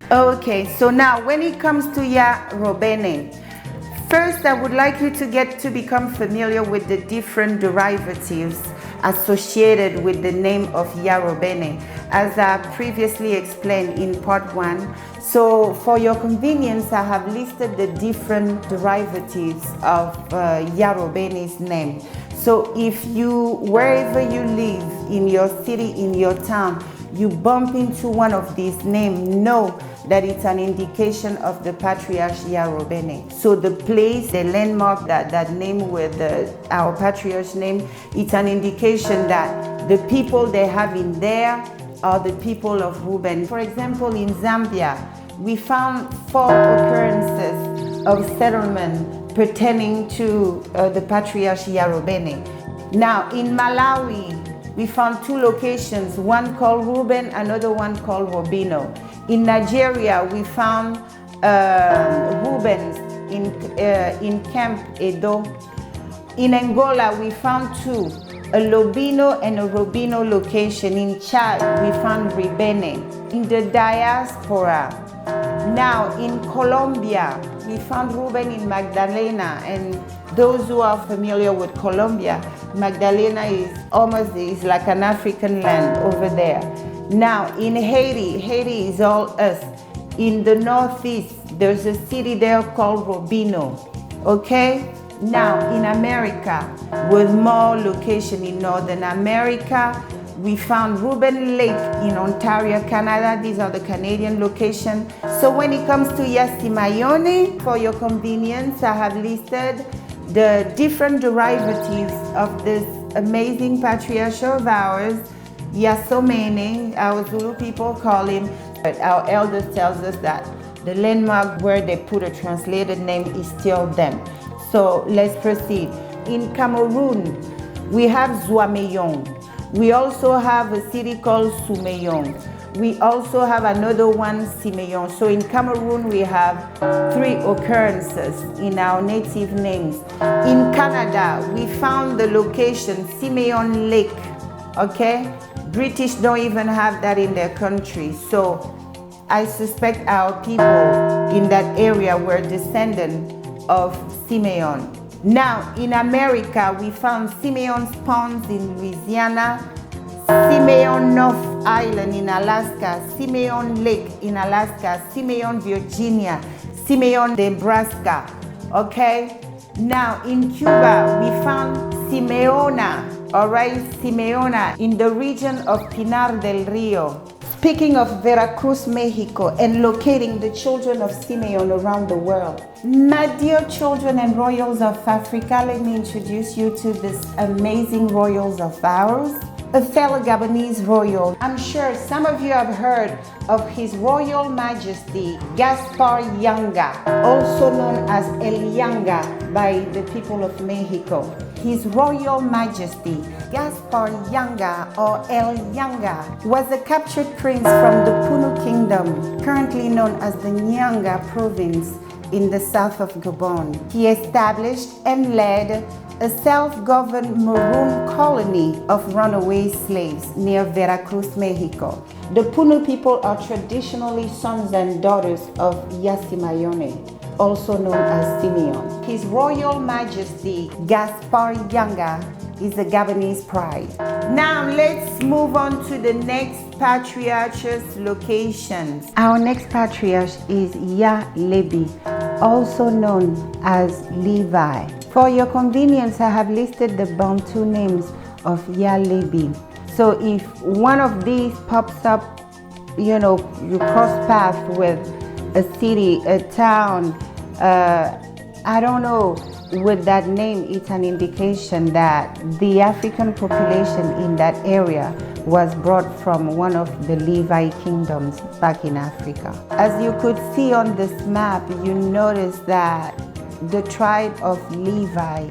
Okay, so now when it comes to Reuben, first I would like you to become familiar with the different derivatives associated with the name of Reuben, as I previously explained in part 1. So for your convenience, I have listed the different derivatives of Reuben's name. So if wherever you live, in your city, in your town, you bump into one of these names, know that it's an indication of the patriarch Reuben. So the place, the landmark, that name with our patriarch's name, it's an indication that the people they have in there are the people of Reuben. For example, in Zambia, we found 4 occurrences of settlement pertaining to the patriarch Reuben. Now, in Malawi, we found 2 locations, one called Reuben, another one called Robino. In Nigeria, we found Reubens in Camp Edo. In Angola, we found 2, a Lobino and a Robino location. In Chad, we found Ribene. In the diaspora, now in Colombia, we found Reuben in Magdalena, and those who are familiar with Colombia, Magdalena is like an African land over there. Now in Haiti is all us. In the northeast, there's a city there called Robino. Okay? Now in America, with more location in Northern America, we found Reuben Lake in Ontario, Canada. These are the Canadian locations. So when it comes to Simeon, for your convenience, I have listed the different derivatives of this amazing patriarch of ours, Yasomene, our Zulu people call him, but our elders tells us that the landmark where they put a translated name is still them. So let's proceed. In Cameroon, we have Zouameyon. We also have a city called Soumeyon. We also have another one, Simeon. So in Cameroon, we have 3 occurrences in our native names. In Canada, we found the location, Simeon Lake, okay? British don't even have that in their country. So I suspect our people in that area were descendants of Simeon. Now, in America, we found Simeon's Ponds in Louisiana, Simeon North Island in Alaska, Simeon Lake in Alaska, Simeon, Virginia, Simeon, Nebraska, okay? Now, in Cuba, we found Simeona, all right? Simeona in the region of Pinar del Rio. Speaking of Veracruz, Mexico, and locating the children of Simeon around the world. My dear children and royals of Africa, let me introduce you to this amazing royals of ours. A fellow Gabonese royal. I'm sure some of you have heard of His Royal Majesty Gaspar Yanga, also known as El Yanga by the people of Mexico. His Royal Majesty Gaspar Yanga, or El Yanga, was a captured prince from the Puno Kingdom, currently known as the Nyanga province in the south of Gabon. He established and led a self-governed maroon colony of runaway slaves near Veracruz, Mexico. The Puno people are traditionally sons and daughters of Yasimayone, also known as Simeon. His Royal Majesty Gaspar Yanga is a Gabonese pride. Now let's move on to the next patriarch's locations. Our next patriarch is Levi, also known as Levi. For your convenience, I have listed the Bantu names of Levi. So if one of these pops up, you cross paths with a city, a town, I don't know, with that name, it's an indication that the African population in that area was brought from one of the Levi kingdoms back in Africa. As you could see on this map, you notice that the tribe of Levi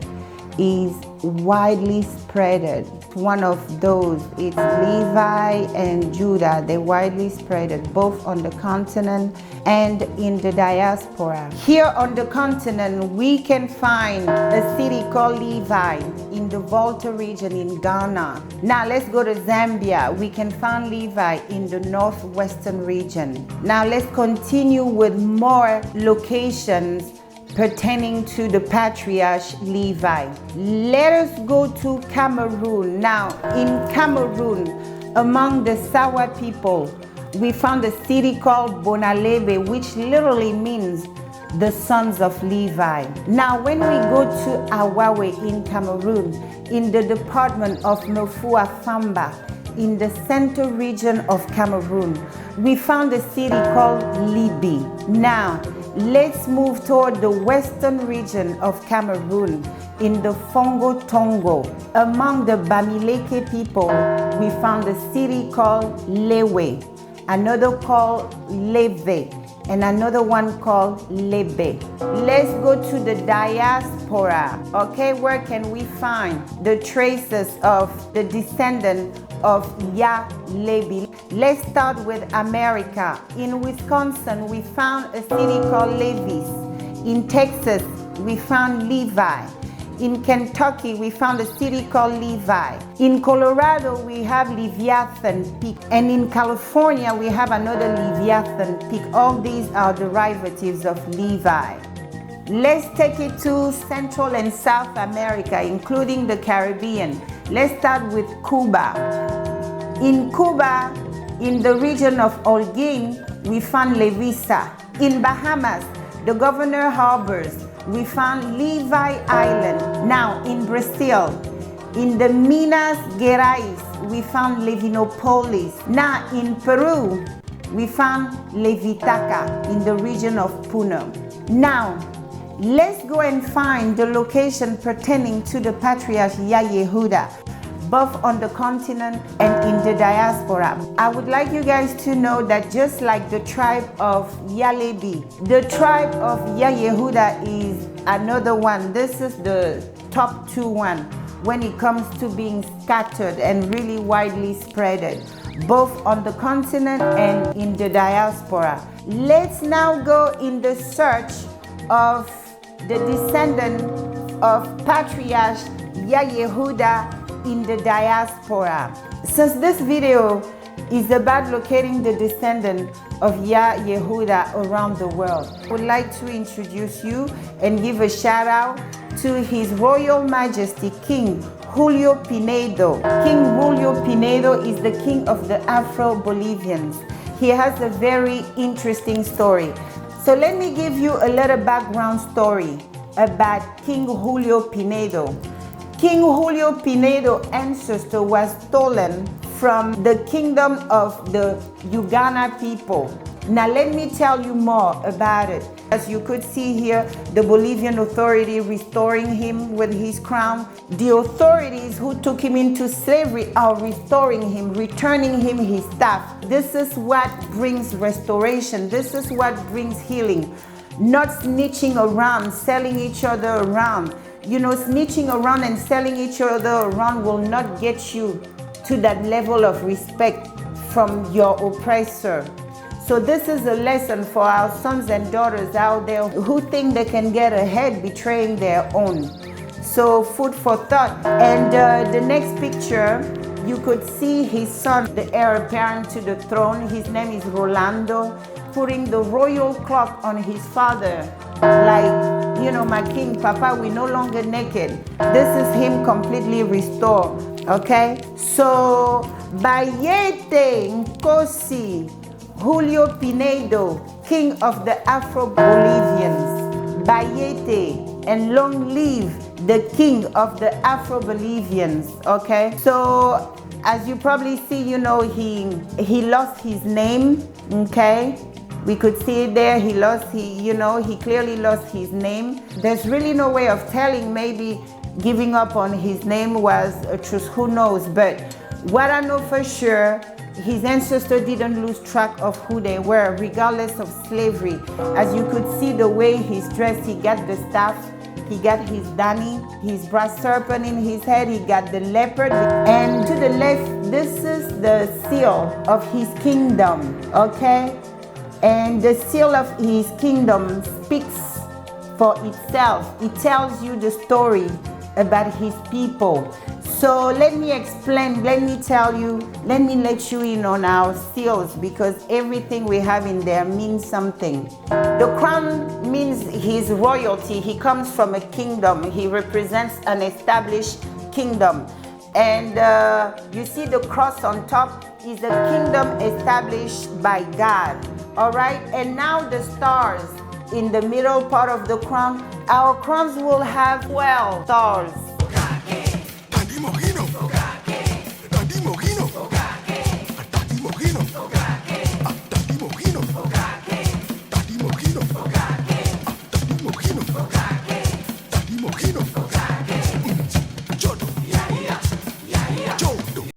is widely spreaded. One of those, it's Levi and Judah. They're widely spreaded both on the continent and in the diaspora. Here on the continent, we can find a city called Levi in the Volta region in Ghana. Now let's go to Zambia. We can find Levi in the northwestern region. Now let's continue with more locations pertaining to the patriarch Levi. Let us go to Cameroon. Now, in Cameroon, among the Sawa people, we found a city called Bonalebe, which literally means the sons of Levi. Now, when we go to Awawe in Cameroon, in the department of Nofua Famba, in the central region of Cameroon, we found a city called Libi. Now, let's move toward the western region of Cameroon in the Fongo Tongo. Among the Bamileke people, we found a city called Lewe, another called Leve, and another one called Lebe. Let's go to the diaspora. Okay, where can we find the traces of the descendant of Levi? Let's start with America. In Wisconsin, we found a city called Levis. In Texas, we found Levi. In Kentucky, we found a city called Levi. In Colorado, we have Leviathan Peak. And in California, we have another Leviathan Peak. All these are derivatives of Levi. Let's take it to Central and South America, including the Caribbean. Let's start with Cuba. In Cuba, in the region of Holguin, we found Levisa. In Bahamas, the Governor Harbors, we found Levi Island. Now, in Brazil, in the Minas Gerais, we found Levinopolis. Now, in Peru, we found Levitaca in the region of Puno. Now, let's go and find the location pertaining to the patriarch Yehuda, both on the continent and in the diaspora. I would like you guys to know that just like the tribe of Levi, the tribe of Yehuda is another one. This is the top two one when it comes to being scattered and really widely spreaded, both on the continent and in the diaspora. Let's now go in the search of the descendant of patriarch Yehuda in the diaspora. Since this video is about locating the descendant of Yehuda around the world, I would like to introduce you and give a shout out to His Royal Majesty King Julio Pinedo. King Julio Pinedo is the king of the Afro-Bolivians. He has a very interesting story. So let me give you a little background story about King Julio Pinedo. King Julio Pinedo's ancestor was stolen from the kingdom of the Yanga people. Now let me tell you more about it. As you could see here, the Bolivian authority restoring him with his crown. The authorities who took him into slavery are restoring him, returning him his staff. This is what brings restoration. This is what brings healing. Not snitching around, selling each other around. You know, snitching around and selling each other around will not get you to that level of respect from your oppressor. So this is a lesson for our sons and daughters out there who think they can get ahead betraying their own. So food for thought. And the next picture, you could see his son, the heir apparent to the throne. His name is Rolando, putting the royal cloak on his father. Like, you know, my king, Papa, we're no longer naked. This is him completely restored, okay? So, Bayete Nkosi Julio Pinedo, king of the Afro-Bolivians. Bayete, and long live the king of the Afro-Bolivians, okay? So, as you probably see, you know, he lost his name, okay? We could see it there, he clearly lost his name. There's really no way of telling, maybe giving up on his name was a truth, who knows? But what I know for sure, his ancestors didn't lose track of who they were, regardless of slavery. As you could see the way he's dressed, he got the staff, he got his Dani, his brass serpent in his head, he got the leopard. And to the left, this is the seal of his kingdom, okay? And the seal of his kingdom speaks for itself. It tells you the story about his people. So let me explain, let me let you in on our seals, because everything we have in there means something. The crown means his royalty. He comes from a kingdom. He represents an established kingdom. And you see the cross on top is a kingdom established by God. All right, and now the stars in the middle part of the crown. Our crowns will have 12 stars.